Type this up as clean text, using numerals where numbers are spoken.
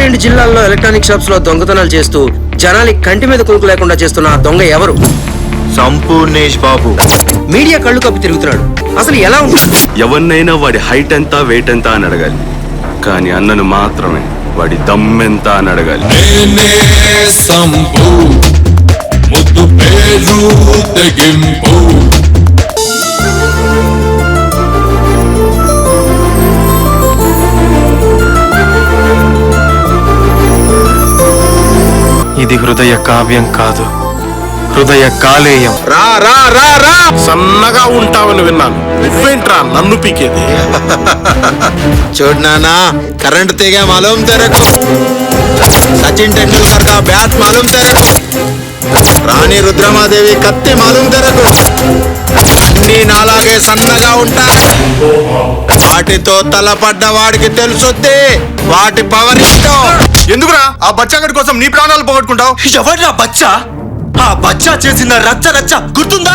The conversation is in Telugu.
22 జిల్లాల్లో ఎలక్ట్రానిక్ షాప్స్ లో దొంగతనాలు చేస్తూ జనాలకి కంటి మీద కునుకు లేకుండా చేస్తున్న ఆ దొంగ ఎవరు? సంపూర్ణేష్ బాబు. మీడియా కళ్ళు కప్పి తిరుగుతున్నాడు. అసలు ఎలా ఉంటుంది? ఎవరినైనా వాడి హైట్ ఎంత వెయిట్ ఎంత అని అడగాలి, కానీ అన్నను మాత్రమే వాడి దమ్మెంత అని అడగాలి. ఇది హృదయ కావ్యం కాదు, హృదయ కాలేయం. రా రా రా రా. సన్నగా ఉంటావని విన్నాను, నువ్వేంట్రా నన్ను పీకేది? చూడు నానా, కరెంట్ తీగే మాలూం తెరకు, సచిన్ టెండూల్కర్ కా బ్యాట్ మాలూం తెరకు, రాణి రుద్రమాదేవి కత్తి మాలూం తెరకు. అన్ని నాలాగే సన్నగా ఉంటారు. వాటితో తలపడ్డ వాడికి తెలుసుద్ది వాటి పవర్ ఏంటో. ఎందుకురా ఆ బచ్చాగడి కోసం నీ ప్రాణాలు పోగొట్టుకుంటావు? ఎవడ్రా బచ్చా? ఆ బచ్చా చేసిన రచ్చ రచ్చ గుర్తుందా?